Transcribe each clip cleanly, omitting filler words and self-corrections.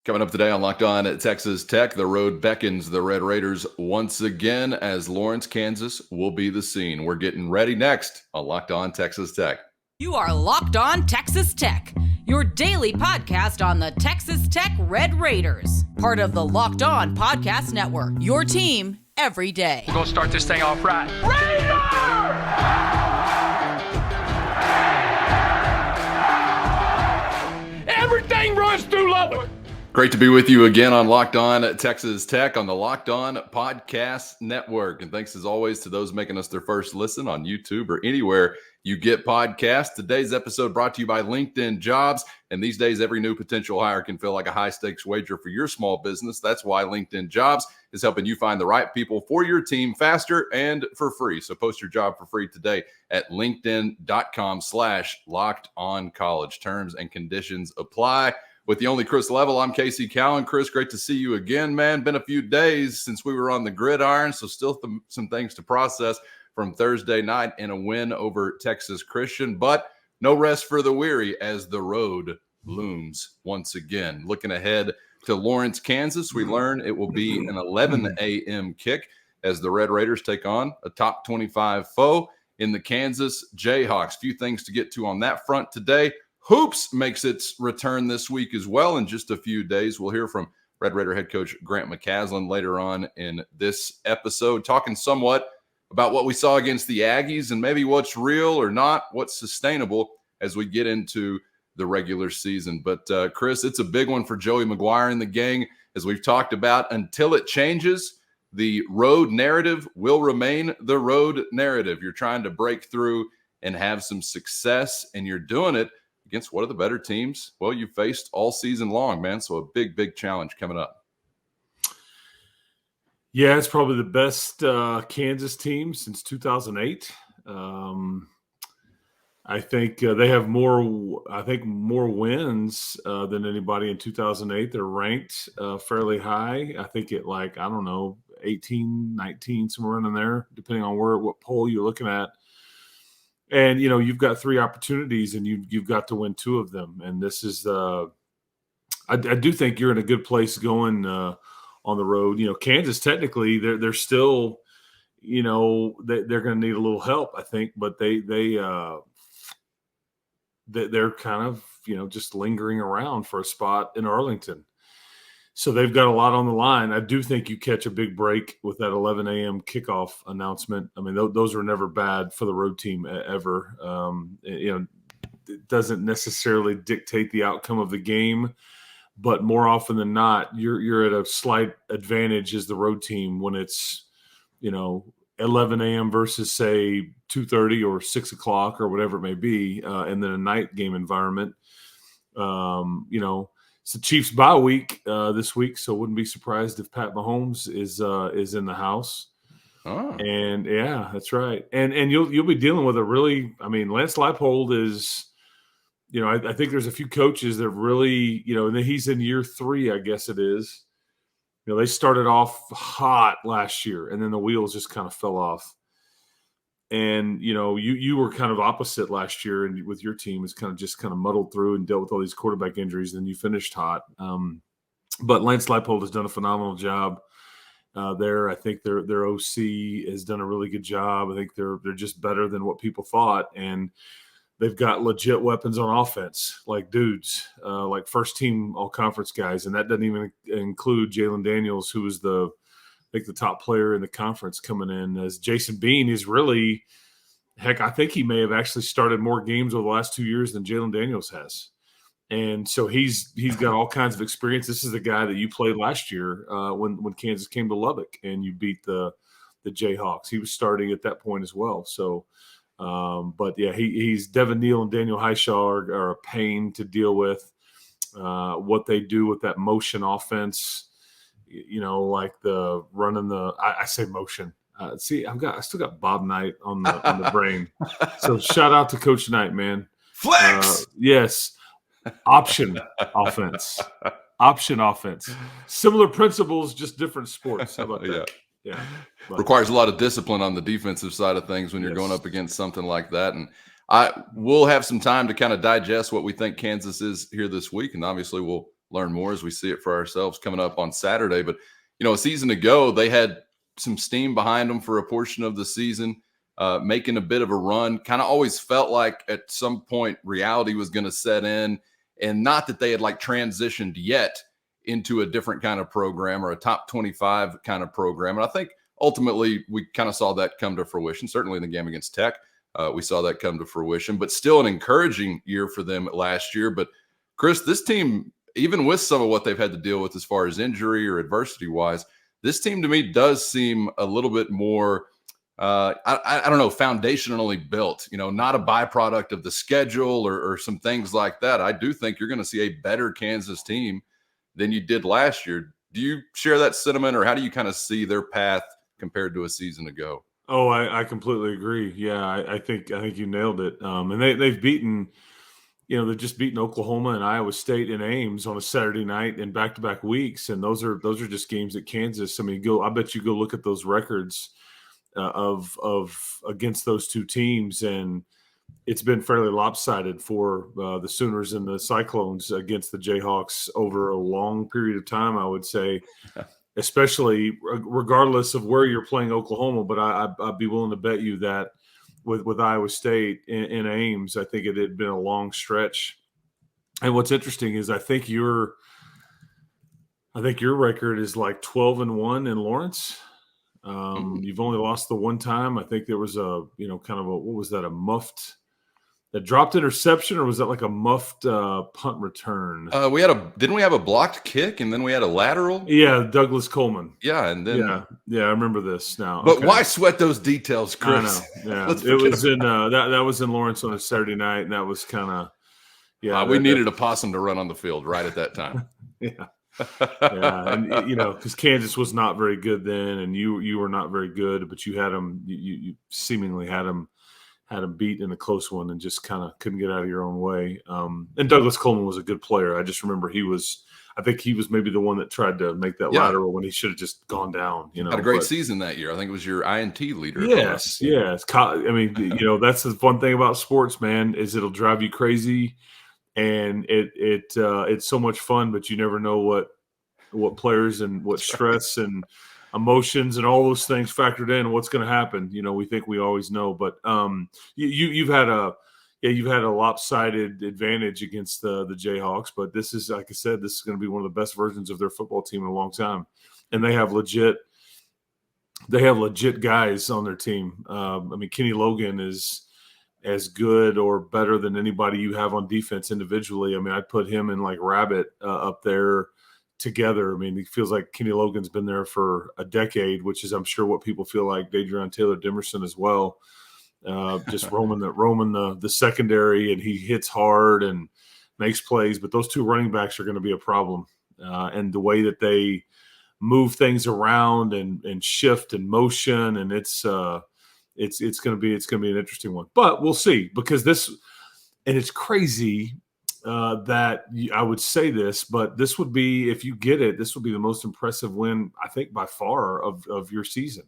Coming up today on Locked On at Texas Tech, the road beckons the Red Raiders once again as Lawrence, Kansas will be the scene. We're getting ready next on Locked On Texas Tech. You are Locked On Texas Tech, your daily podcast on the Texas Tech Red Raiders, part of the Locked On Podcast Network, your team every day. We're going to start this thing off right. Raider! Everything runs through Lubbock. Great to be with you again on Locked On at Texas Tech on the Locked On Podcast Network. And thanks as always to those making us their first listen on YouTube or anywhere you get podcasts. Today's episode brought to you by LinkedIn Jobs. And these days, every new potential hire can feel like a high-stakes wager for your small business. That's why LinkedIn Jobs is helping you find the right people for your team faster and for free. So post your job for free today at linkedin.com/lockedoncollege. Terms and conditions apply. With the only Chris Level, I'm Casey Cowan. Chris, great to see you again, man. Been a few days since we were on the gridiron, so still some things to process from Thursday night in a win over Texas Christian, but no rest for the weary as the road looms once again. Looking ahead to Lawrence, Kansas, we learn it will be an 11 a.m. kick as the Red Raiders take on a top 25 foe in the Kansas Jayhawks. Few things to get to on that front today. Hoops makes its return this week as well in just a few days. We'll hear from Red Raider head coach Grant McCasland later on in this episode, talking somewhat about what we saw against the Aggies and maybe what's real or not, what's sustainable as we get into the regular season. But, Chris, it's a big one for Joey McGuire and the gang. As we've talked about, until it changes, the road narrative will remain the road narrative. You're trying to break through and have some success, and you're doing it against one of the better teams, well, you faced all season long, man. So a big, big challenge coming up. Yeah, it's probably the best Kansas team since 2008. I think they have more wins than anybody in 2008. They're ranked fairly high. I think at 18, 19, somewhere in there, depending on what poll you're looking at. And, you've got three opportunities and you've got to win two of them. And this is I do think you're in a good place going on the road. Kansas, technically, they're still, they're going to need a little help, I think. But they're kind of, just lingering around for a spot in Arlington. So they've got a lot on the line. I do think you catch a big break with that 11 a.m. kickoff announcement. I mean, those are never bad for the road team ever. It doesn't necessarily dictate the outcome of the game, but more often than not, you're at a slight advantage as the road team when it's, 11 a.m. versus, say, 2:30 or 6 o'clock or whatever it may be, and then a night game environment. It's the Chiefs' bye week this week, so wouldn't be surprised if Pat Mahomes is in the house. Oh. And yeah, that's right. And you'll be dealing with Lance Leipold is, I think there's a few coaches that really, and he's in year 3, I guess it is. They started off hot last year, and then the wheels just kind of fell off. And, you were kind of opposite last year, and with your team, it's kind of muddled through and dealt with all these quarterback injuries, and then you finished hot. But Lance Leipold has done a phenomenal job there. I think their OC has done a really good job. I think they're just better than what people thought, and they've got legit weapons on offense, like dudes, like first-team all-conference guys, and that doesn't even include Jalen Daniels, who was the top player in the conference coming in. As Jason Bean is really, I think he may have actually started more games over the last 2 years than Jalen Daniels has. And so he's got all kinds of experience. This is the guy that you played last year when Kansas came to Lubbock and you beat the Jayhawks. He was starting at that point as well. So, but yeah, he's Devin Neal and Daniel Highshaw are a pain to deal with. What they do with that motion offense, like the running I say motion. I still got Bob Knight on the brain. So shout out to Coach Knight, man. Flex. Yes. Option offense. Similar principles, just different sports. How about that? Yeah. Requires a lot of discipline on the defensive side of things when you're going up against something like that. And I will have some time to kind of digest what we think Kansas is here this week. And obviously we'll learn more as we see it for ourselves coming up on Saturday. But, a season ago, they had some steam behind them for a portion of the season, making a bit of a run. Kind of always felt like at some point reality was going to set in, and not that they had like transitioned yet into a different kind of program or a top 25 kind of program. And I think ultimately we kind of saw that come to fruition. Certainly in the game against Tech, we saw that come to fruition, but still an encouraging year for them last year. But Chris, this team, even with some of what they've had to deal with as far as injury or adversity wise, this team to me does seem a little bit more, I don't know, foundationally built, not a byproduct of the schedule or some things like that. I do think you're going to see a better Kansas team than you did last year. Do you share that sentiment, or how do you kind of see their path compared to a season ago? Oh, I completely agree. Yeah, I think you nailed it. And they've beaten, they've just beaten Oklahoma and Iowa State and Ames on a Saturday night in back-to-back weeks, and those are just games at Kansas. I mean, I bet you go look at those records of against those two teams, and it's been fairly lopsided for the Sooners and the Cyclones against the Jayhawks over a long period of time, I would say, especially regardless of where you're playing Oklahoma. But I'd be willing to bet you that with Iowa State in Ames, I think it had been a long stretch. And what's interesting is I think your record is like 12-1 in Lawrence. You've only lost the one time. I think there was a what was that, a muffed that dropped interception, or was that like a muffed punt return? Didn't we have a blocked kick and then we had a lateral? Yeah, Douglas Coleman. Yeah, and then I remember this now. But why sweat those details, Chris? I know. Yeah, it was in that was in Lawrence on a Saturday night, and that was kind of we needed a possum to run on the field right at that time. Yeah. Yeah, and because Kansas was not very good then, and you were not very good, but you had them. You seemingly had them beat in a close one, and just kind of couldn't get out of your own way. And Douglas Coleman was a good player. I just remember I think he was maybe the one that tried to make that lateral when he should have just gone down. Had a great season that year. I think it was your INT leader. Yes. I mean, that's the fun thing about sports, man, is it'll drive you crazy. And it's so much fun, but you never know what players and what stress and emotions and all those things factored in and what's going to happen. We think we always know, but you've had a lopsided advantage against the Jayhawks. But this is, like I said, this is going to be one of the best versions of their football team in a long time, and they have legit guys on their team. I mean, Kenny Logan is as good or better than anybody you have on defense individually. I mean, I'd put him and like Rabbit up there together. I mean, it feels like Kenny Logan's been there for a decade, which is, I'm sure, what people feel like Dadrion Taylor-Demerson as well. Just roaming the secondary, and he hits hard and makes plays. But those two running backs are going to be a problem. And the way that they move things around and shift and motion, and it's going to be an interesting one. But we'll see, because it's crazy that I would say this, but this would be, if you get it, this would be the most impressive win, I think, by far of your season.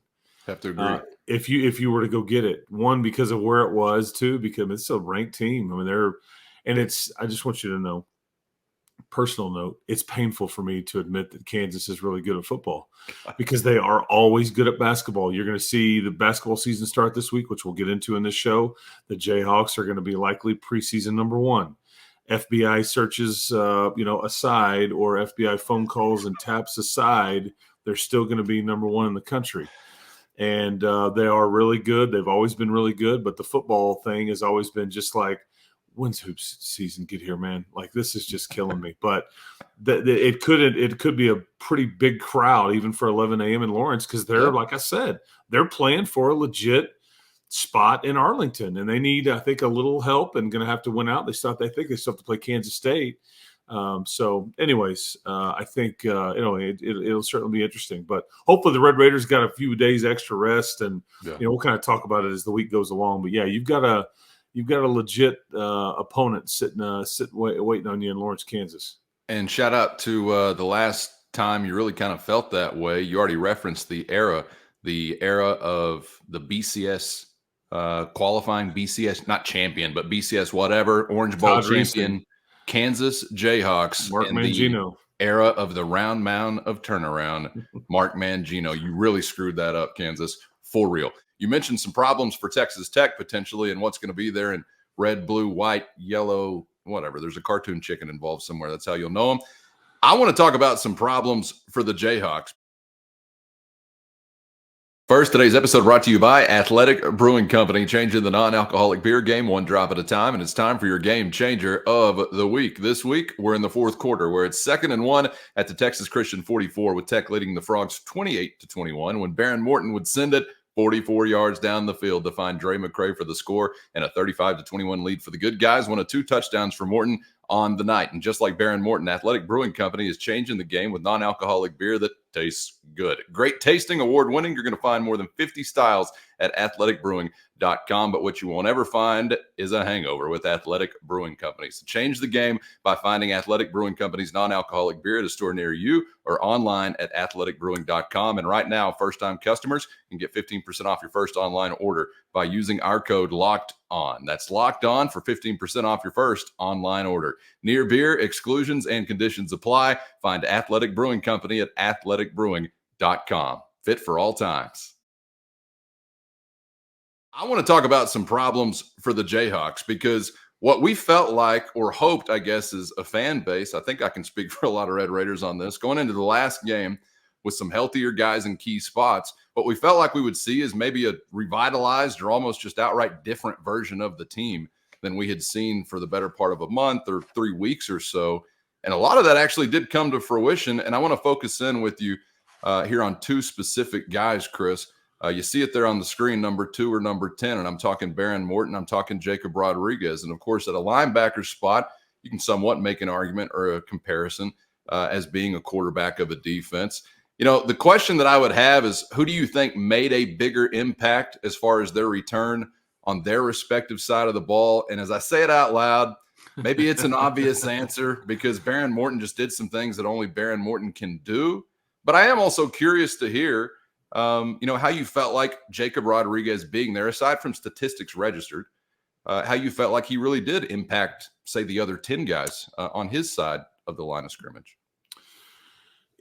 Have to agree. If you were to go get it, one, because of where it was, two, because it's a ranked team. I mean, I just want you to know, personal note, it's painful for me to admit that Kansas is really good at football, because they are always good at basketball. You're going to see the basketball season start this week, which we'll get into in this show. The Jayhawks are going to be likely preseason number one. FBI searches, aside, or FBI phone calls and taps aside, they're still going to be number one in the country. And they are really good. They've always been really good, but the football thing has always been just like, when's hoops season get here, man? Like, this is just killing me. But it could be a pretty big crowd even for 11 a.m. in Lawrence, because they're, like I said, they're playing for a legit spot in Arlington, and they need, I think, a little help and going to have to win out. They still have to play Kansas State. So anyways, I think, it'll certainly be interesting, but hopefully the Red Raiders got a few days extra rest, and, we'll kind of talk about it as the week goes along. But yeah, you've got a legit opponent sitting waiting on you in Lawrence, Kansas. And shout out to the last time you really kind of felt that way. You already referenced the era of the BCS qualifying, BCS, not champion, but BCS whatever, Orange Bowl champion. Kansas Jayhawks Mark in Mangino. the era of the round mound of turnaround. Mark Mangino, you really screwed that up, Kansas, for real. You mentioned some problems for Texas Tech potentially and what's going to be there in red, blue, white, yellow, whatever. There's a cartoon chicken involved somewhere. That's how you'll know them. I want to talk about some problems for the Jayhawks. First, today's episode brought to you by Athletic Brewing Company, changing the non-alcoholic beer game one drop at a time, and it's time for your game changer of the week. This week, we're in the fourth quarter, where it's 2nd and 1 at the Texas Christian 44, with Tech leading the Frogs 28-21, when Behren Morton would send it 44 yards down the field to find Dre McCray for the score, and a 35-21 lead for the good guys. One of 2 touchdowns for Morton on the night. And just like Behren Morton, Athletic Brewing Company is changing the game with non-alcoholic beer that tastes good. Great tasting, award-winning. You're going to find more than 50 styles at athleticbrewing.com, but what you won't ever find is a hangover with Athletic Brewing Company. So change the game by finding Athletic Brewing Company's non-alcoholic beer at a store near you or online at athleticbrewing.com. And right now, first-time customers can get 15% off your first online order by using our code LOCKEDON. That's Locked On for 15% off your first online order. Near beer, exclusions and conditions apply. Find Athletic Brewing Company at athleticbrewing.com. Fit for all times. I want to talk about some problems for the Jayhawks, because what we felt like, or hoped, I guess, as a fan base, I think I can speak for a lot of Red Raiders on this, going into the last game with some healthier guys in key spots, what we felt like we would see is maybe a revitalized or almost just outright different version of the team than we had seen for the better part of a month or 3 weeks or so. And a lot of that actually did come to fruition. And I want to focus in with you here on 2 specific guys, Chris. You see it there on the screen, number 2 or number 10. And I'm talking Behren Morton. I'm talking Jacob Rodriguez. And, of course, at a linebacker spot, you can somewhat make an argument or a comparison as being a quarterback of a defense. You know, the question that I would have is, who do you think made a bigger impact as far as their return on their respective side of the ball? And as I say it out loud, maybe it's an obvious answer, because Behren Morton just did some things that only Behren Morton can do. But I am also curious to hear, how you felt like Jacob Rodriguez being there, aside from statistics registered, how you felt like he really did impact, say, the other 10 guys on his side of the line of scrimmage.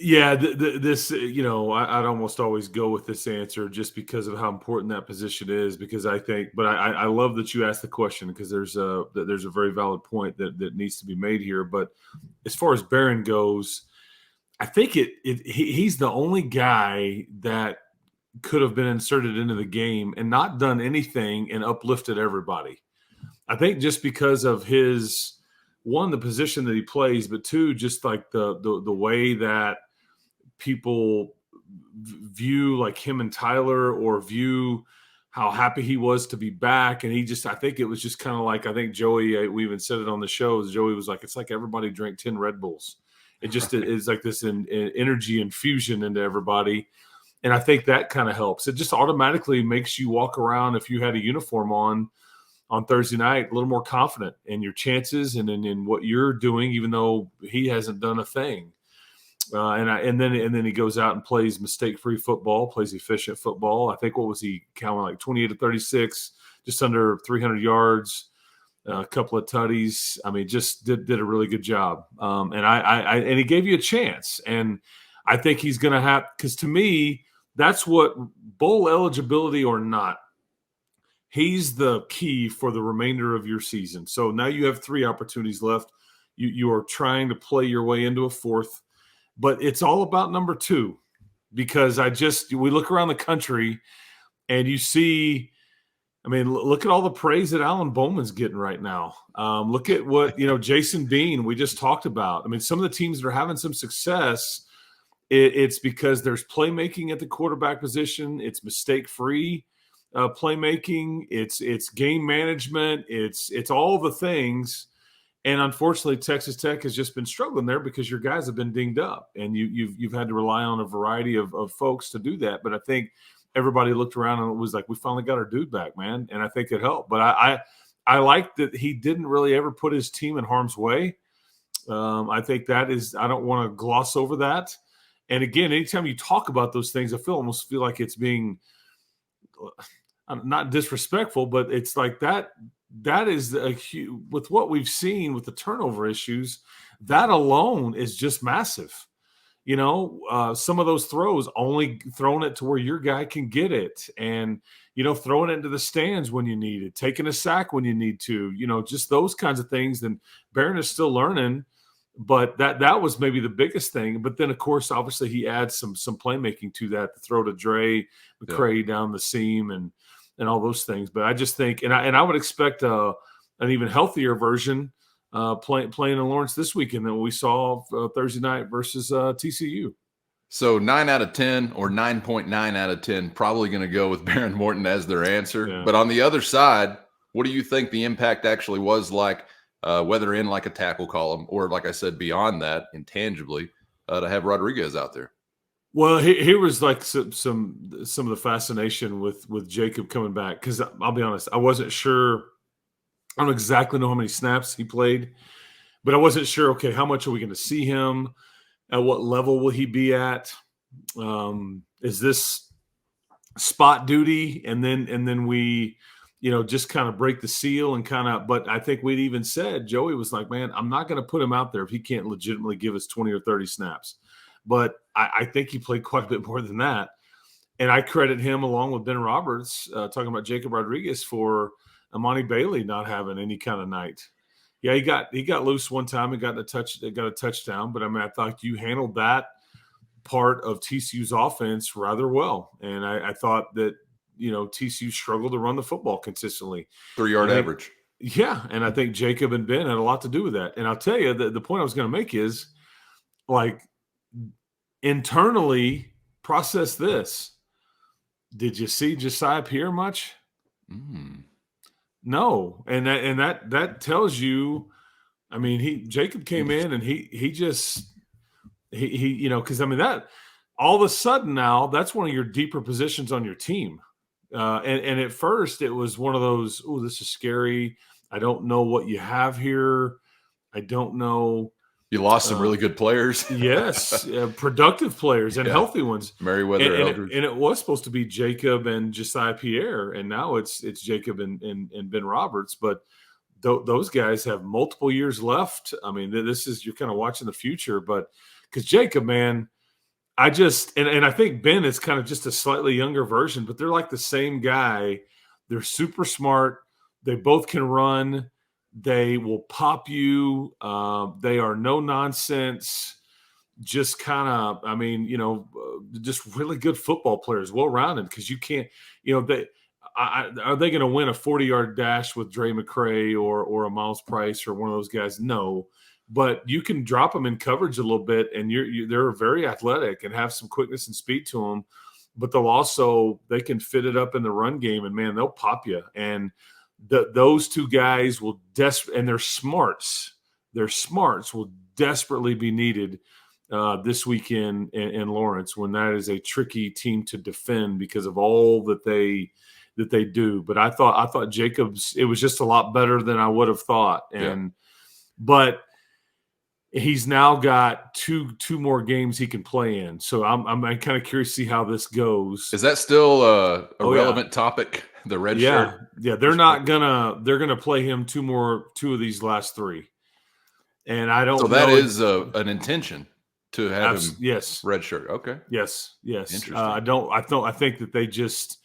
Yeah, I'd almost always go with this answer just because of how important that position is. Because I think, but I love that you asked the question, because there's a very valid point that needs to be made here. But as far as Behren goes, I think he's the only guy that could have been inserted into the game and not done anything and uplifted everybody. I think just because of his, one, the position that he plays, but 2, just like the way that people view like him and Tyler, or view how happy he was to be back. And I think it was just kind of like, I think Joey, we even said it on the show, Joey was like, it's like everybody drank 10 Red Bulls. It just is like this energy infusion into everybody. And I think that kind of helps. It just automatically makes you walk around, if you had a uniform on Thursday night, a little more confident in your chances and in what you're doing, even though he hasn't done a thing. And then he goes out and plays mistake-free football, plays efficient football. I think, what was he counting, like 28-36, just under 300 yards, a couple of tutties. I mean, just did a really good job. And he gave you a chance. And I think he's going to have, because to me, that's what, bowl eligibility or not, he's the key for the remainder of your season. So now you have 3 opportunities left. You are trying to play your way into a 4th. But it's all about number 2, because we look around the country and you see, I mean, look at all the praise that Alan Bowman's getting right now. Look at what, Jason Bean, we just talked about. I mean, some of the teams that are having some success, it's because there's playmaking at the quarterback position. It's mistake-free playmaking. It's game management. It's all the things. And unfortunately, Texas Tech has just been struggling there because your guys have been dinged up, and you've had to rely on a variety of folks to do that. But I think everybody looked around and it was like, we finally got our dude back, man. And I think it helped. But I like that he didn't really ever put his team in harm's way. I think that is, I don't want to gloss over that. And again, anytime you talk about those things, I almost feel like it's being not disrespectful, but it's like that that is with what we've seen with the turnover issues, that alone is just massive. Some of those throws only throwing it to where your guy can get it, and throwing it into the stands when you need it, taking a sack when you need to, just those kinds of things. And Behren is still learning, but that was maybe the biggest thing. But then, of course, obviously he adds some playmaking to that, the throw to Dre McCray down the seam and all those things. But I just think, and I would expect an even healthier version playing in Lawrence this weekend than we saw Thursday night versus TCU. So 9 out of 10 or 9.9 out of 10 probably going to go with Behren Morton as their answer. Yeah. But on the other side, what do you think the impact actually was like, whether in like a tackle column or, like I said, beyond that, intangibly, to have Rodriguez out there? Well, here was like some of the fascination with Jacob coming back, because I'll be honest, I wasn't sure. I don't exactly know how many snaps he played, but I wasn't sure, okay, how much are we going to see him? At what level will he be at? Is this spot duty? And then we, just kind of break the seal and but I think we'd even said, Joey was like, man, I'm not going to put him out there if he can't legitimately give us 20 or 30 snaps. But I think he played quite a bit more than that. And I credit him along with Ben Roberts, talking about Jacob Rodriguez, for Amani Bailey not having any kind of night. Yeah, he got loose one time and got a touchdown. But I mean, I thought you handled that part of TCU's offense rather well. And I thought that, TCU struggled to run the football consistently. 3-yard average. Yeah, and I think Jacob and Ben had a lot to do with that. And I'll tell you, the point I was going to make is, like, internally process this. Did you see Josiah Pierre much? No, and that tells you. I mean, Jacob came in and he because I mean, that all of a sudden now that's one of your deeper positions on your team, and at first it was one of those, oh, this is scary. I don't know what you have here. I don't know. You lost some really good players. Yes, productive players and healthy ones. Merriweather, Eldridge. And it was supposed to be Jacob and Josiah Pierre, and now it's Jacob and Ben Roberts. But those guys have multiple years left. I mean, you're kind of watching the future. But because Jacob, man, I think Ben is kind of just a slightly younger version, but they're like the same guy. They're super smart. They both can run. They will pop you. They are no nonsense. Just kind of, I mean, just really good football players, well-rounded. Because you can't, are they going to win a 40-yard dash with Dre McCray or a Miles Price or one of those guys? No, but you can drop them in coverage a little bit, and they're very athletic and have some quickness and speed to them. But they can fit it up in the run game, and man, they'll pop you. And those two guys will and their smarts will desperately be needed this weekend in Lawrence, when that is a tricky team to defend because of all that they do. But I thought Jacobs, it was just a lot better than I would have thought. But he's now got two more games he can play in. So I'm kind of curious to see how this goes. Is that still a relevant topic? The red shirt? Yeah. They're gonna play him two of these last three. And I don't know. So that is an intention to have him red shirt. Okay. Yes. Interesting. I think that they just,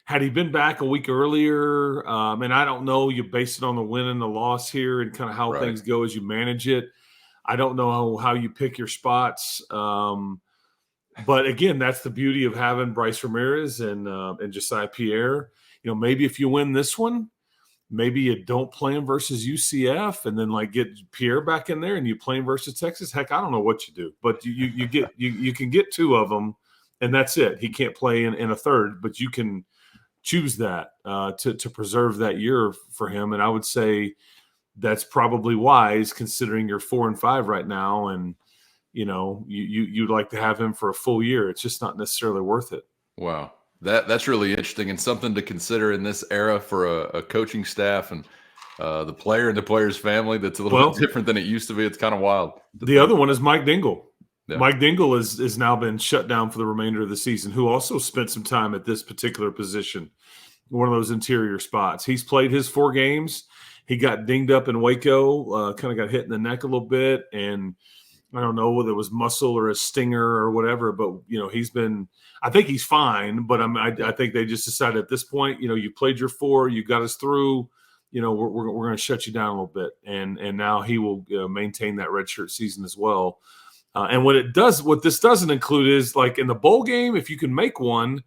had he been back a week earlier, and I don't know, you base it on the win and the loss here and kind of how things go as you manage it. I don't know how you pick your spots. But again, that's the beauty of having Bryce Ramirez and Josiah Pierre. Maybe if you win this one, maybe you don't play him versus UCF, and then like get Pierre back in there, and you play him versus Texas. Heck, I don't know what you do, but you can get two of them, and that's it. He can't play in a third, but you can choose that to preserve that year for him. And I would say that's probably wise, considering you're 4-5 right now, and you'd like to have him for a full year. It's just not necessarily worth it. Wow. That's really interesting and something to consider in this era for a coaching staff and the player and the player's family. That's a little bit different than it used to be. It's kind of wild. The other one is Mike Dingle. Yeah. Mike Dingle is now been shut down for the remainder of the season, who also spent some time at this particular position. one of those interior spots. He's played his 4 games. He got dinged up in Waco, kind of got hit in the neck a little bit, and I don't know whether it was muscle or a stinger or whatever, but he's been. I think he's fine, but I think they just decided at this point, you played your 4, you got us through. We're going to shut you down a little bit, and now he will maintain that redshirt season as well. And what this doesn't include is, like, in the bowl game, if you can make one,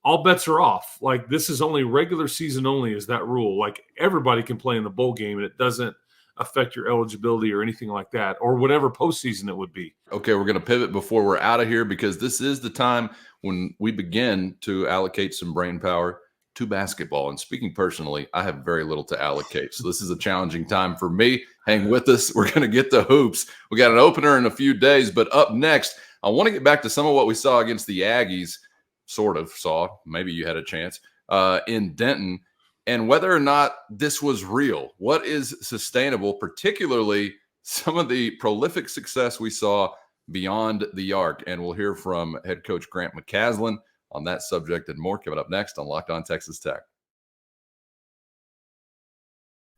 all bets are off. Like, this is only regular season only is that rule. Like, everybody can play in the bowl game, and it doesn't affect your eligibility or anything like that, or whatever postseason it would be. Okay, we're going to pivot before we're out of here, because this is the time when we begin to allocate some brain power to basketball. And speaking personally, I have very little to allocate. So this is a challenging time for me. Hang with us. We're going to get to hoops. We got an opener in a few days, but up next, I want to get back to some of what we saw against the Aggies. Sort of saw, maybe you had a chance, in Denton, and whether or not this was real. What is sustainable, particularly some of the prolific success we saw beyond the arc. And we'll hear from head coach Grant McCasland on that subject and more coming up next on Locked On Texas Tech.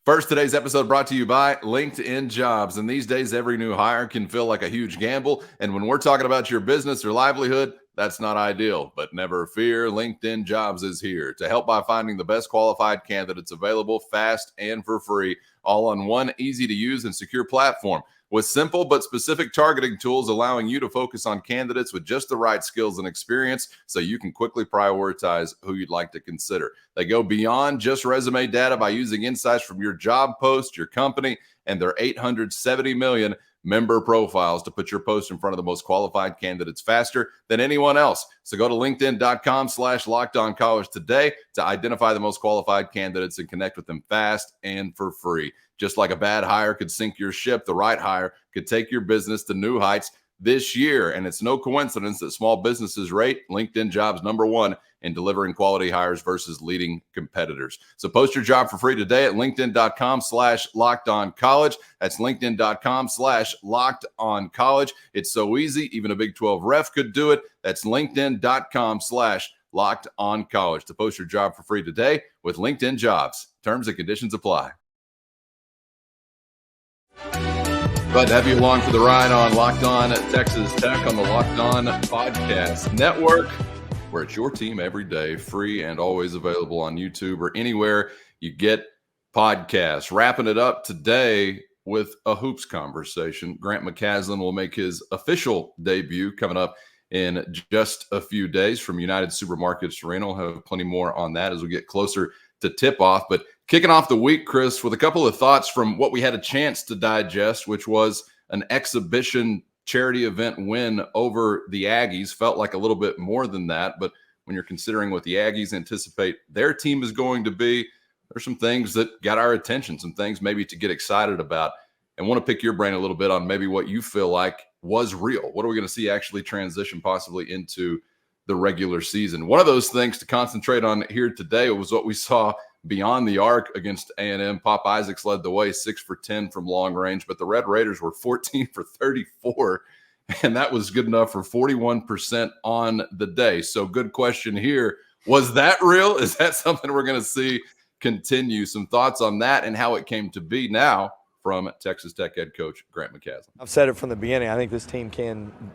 First, today's episode brought to you by LinkedIn Jobs. And these days, every new hire can feel like a huge gamble. And when we're talking about your business or livelihood, that's not ideal. But never fear, LinkedIn Jobs is here to help by finding the best qualified candidates available fast and for free, all on one easy-to-use and secure platform. With simple but specific targeting tools allowing you to focus on candidates with just the right skills and experience so you can quickly prioritize who you'd like to consider. They go beyond just resume data by using insights from your job post, your company, and their 870 million member profiles to put your post in front of the most qualified candidates faster than anyone else. So go to linkedin.com/lockedoncollege today to identify the most qualified candidates and connect with them fast and for free. Just like a bad hire could sink your ship, the right hire could take your business to new heights this year. And it's no coincidence that small businesses rate LinkedIn Jobs #1 in delivering quality hires versus leading competitors. So post your job for free today at linkedin.com/lockedoncollege. That's linkedin.com/lockedoncollege. It's so easy. Even a Big 12 ref could do it. That's linkedin.com/lockedoncollege to post your job for free today with LinkedIn Jobs. Terms and conditions apply. Glad to have you along for the ride on Locked On Texas Tech on the Locked On Podcast Network, where it's your team every day, free and always available on YouTube or anywhere you get podcasts. Wrapping it up today with a hoops conversation. Grant McCasland will make his official debut coming up in just a few days from United Supermarkets Arena. We'll have plenty more on that as we get closer to tip-off. But kicking off the week, Chris, with a couple of thoughts from what we had a chance to digest, which was an exhibition charity event win over the Aggies. Felt like a little bit more than that, but when you're considering what the Aggies anticipate their team is going to be, there's some things that got our attention, some things maybe to get excited about. And want to pick your brain a little bit on maybe what you feel like was real. What are we going to see actually transition possibly into the regular season? One of those things to concentrate on here today was what we saw beyond the arc against A&M. Pop Isaacs led the way, 6 for 10 from long range, but the Red Raiders were 14 for 34, and that was good enough for 41% on the day. So good question here. Was that real? Is that something we're going to see continue? Some thoughts on that and how it came to be now from Texas Tech head coach Grant McCasland. I've said it from the beginning. I think this team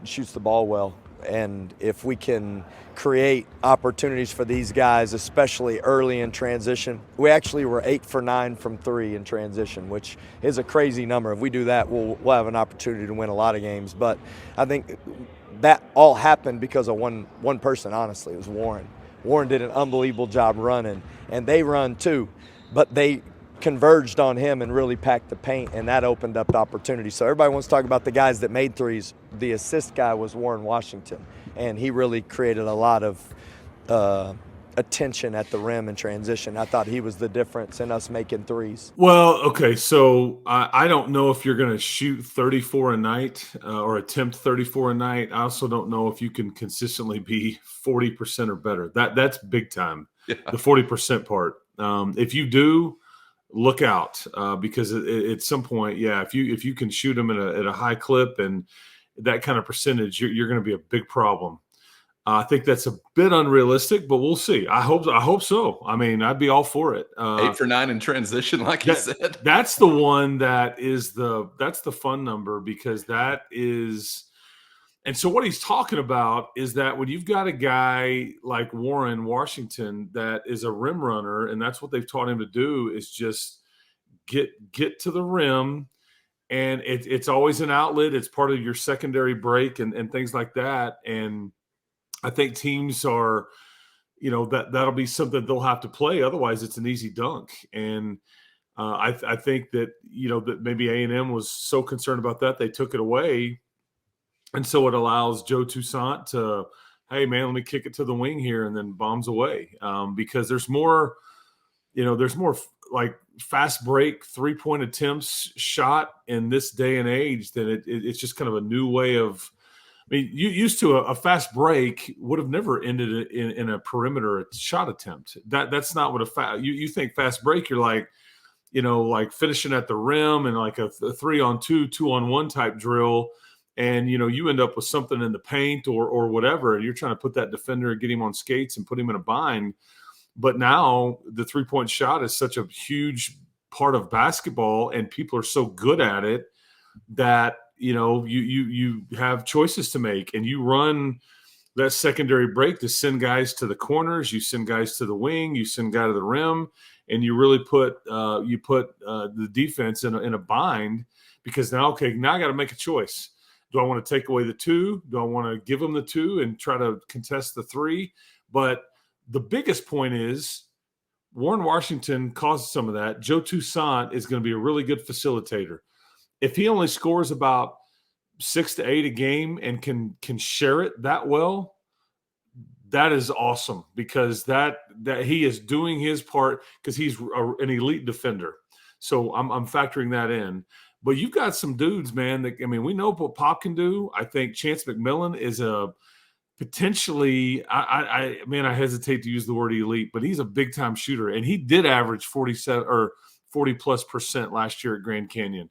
shoots the ball well. And if we can create opportunities for these guys, especially early in transition, we actually were 8 for 9 from 3 in transition, which is a crazy number. If we do that, we'll have an opportunity to win a lot of games. But I think that all happened because of one person, honestly. It was Warren. Warren did an unbelievable job running, and they run too. But they converged on him and really packed the paint, and that opened up the opportunity. So everybody wants to talk about the guys that made threes. The assist guy was Warren Washington, and he really created a lot of attention at the rim and transition. I thought he was the difference in us making threes. Well, okay, so I don't know if you're going to shoot 34 a night or attempt 34 a night. I also don't know if you can consistently be 40% or better. That's big time, yeah. The 40% part. If you do, look out because at some point, yeah, if you can shoot them at a high clip and that kind of percentage, you're going to be a big problem. I think that's a bit unrealistic, but we'll see. I hope so. I mean, I'd be all for it. 8 for 9 in transition, like you said. That's the one that's the fun number, because that is. And so what he's talking about is that when you've got a guy like Warren Washington that is a rim runner, and that's what they've taught him to do, is just get to the rim, and it's always an outlet. It's part of your secondary break and things like that. And I think teams are, that'll be something they'll have to play. Otherwise, it's an easy dunk. And I think that, that maybe A&M was so concerned about that, they took it away. And so it allows Joe Toussaint to, hey, man, let me kick it to the wing here, and then bombs away. Because there's more like fast break 3-point attempts shot in this day and age than it's just kind of a new way of, I mean, you used to a fast break would have never ended in a perimeter shot attempt. That's not what you think fast break. You're like, like finishing at the rim and like a 3-on-2, 2-on-1 type drill. And, you end up with something in the paint or whatever, and you're trying to put that defender, get him on skates and put him in a bind. But now the 3-point shot is such a huge part of basketball, and people are so good at it that, you have choices to make, and you run that secondary break to send guys to the corners, you send guys to the wing, you send guy to the rim, and you really put the defense in a bind, because now I got to make a choice. Do I want to take away the 2? Do I want to give them the 2 and try to contest the 3? But the biggest point is Warren Washington caused some of that. Joe Toussaint is going to be a really good facilitator. If he only scores about 6 to 8 a game and can share it that well, that is awesome, because that he is doing his part, because he's an elite defender. So I'm factoring that in. But you've got some dudes, man, we know what Pop can do. I think Chance McMillan is a potentially, I hesitate to use the word elite, but he's a big-time shooter, and he did average 47 or 40+% last year at Grand Canyon.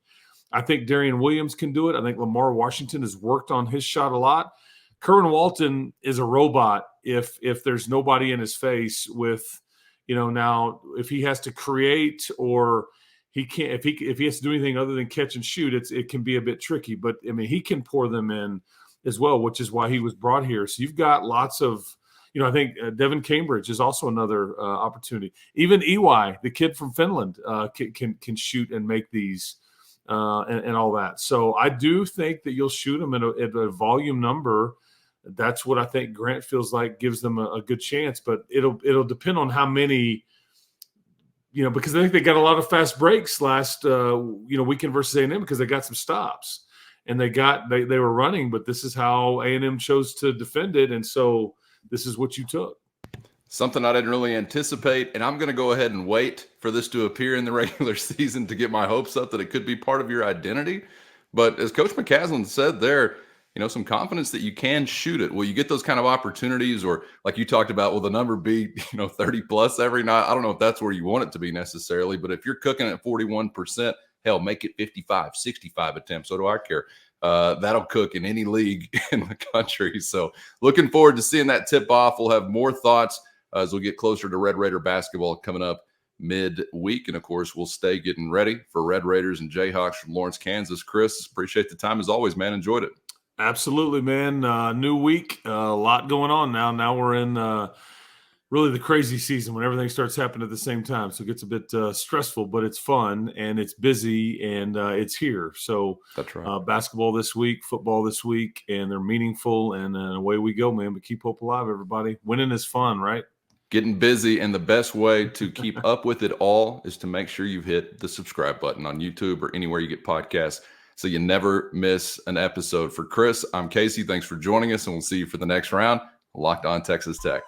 I think Darian Williams can do it. I think Lamar Washington has worked on his shot a lot. Kerwin Walton is a robot if there's nobody in his face with, now if he has to create or he can't, if he has to do anything other than catch and shoot, it can be a bit tricky. But he can pour them in as well, which is why he was brought here. So you've got lots of, I think Devin Cambridge is also another opportunity. Even EY, the kid from Finland, can shoot and make these and all that. So I do think that you'll shoot them at a volume number. That's what I think Grant feels like gives them a good chance. But it'll depend on how many. Because I think they got a lot of fast breaks last, weekend versus A&M, because they got some stops and they were running, but this is how A&M chose to defend it. And so this is what you took. Something I didn't really anticipate, and I'm going to go ahead and wait for this to appear in the regular season to get my hopes up that it could be part of your identity. But as Coach McCaslin said there, some confidence that you can shoot it. Will you get those kind of opportunities, or like you talked about, will the number be, 30 plus every night? I don't know if that's where you want it to be necessarily, but if you're cooking at 41%, hell, make it 55, 65 attempts. So do I care. That'll cook in any league in the country. So looking forward to seeing that tip off. We'll have more thoughts as we'll get closer to Red Raider basketball coming up mid-week. And of course, we'll stay getting ready for Red Raiders and Jayhawks from Lawrence, Kansas. Chris, appreciate the time as always, man. Enjoyed it. Absolutely, man. New week, a lot going on now. Now we're in really the crazy season when everything starts happening at the same time. So it gets a bit stressful, but it's fun and it's busy and it's here. So that's right. Basketball this week, football this week, and they're meaningful, and away we go, man. But keep hope alive, everybody. Winning is fun, right? Getting busy, and the best way to keep up with it all is to make sure you've hit the subscribe button on YouTube or anywhere you get podcasts, so you never miss an episode. For Chris, I'm Casey. Thanks for joining us, and we'll see you for the next round. Locked On Texas Tech.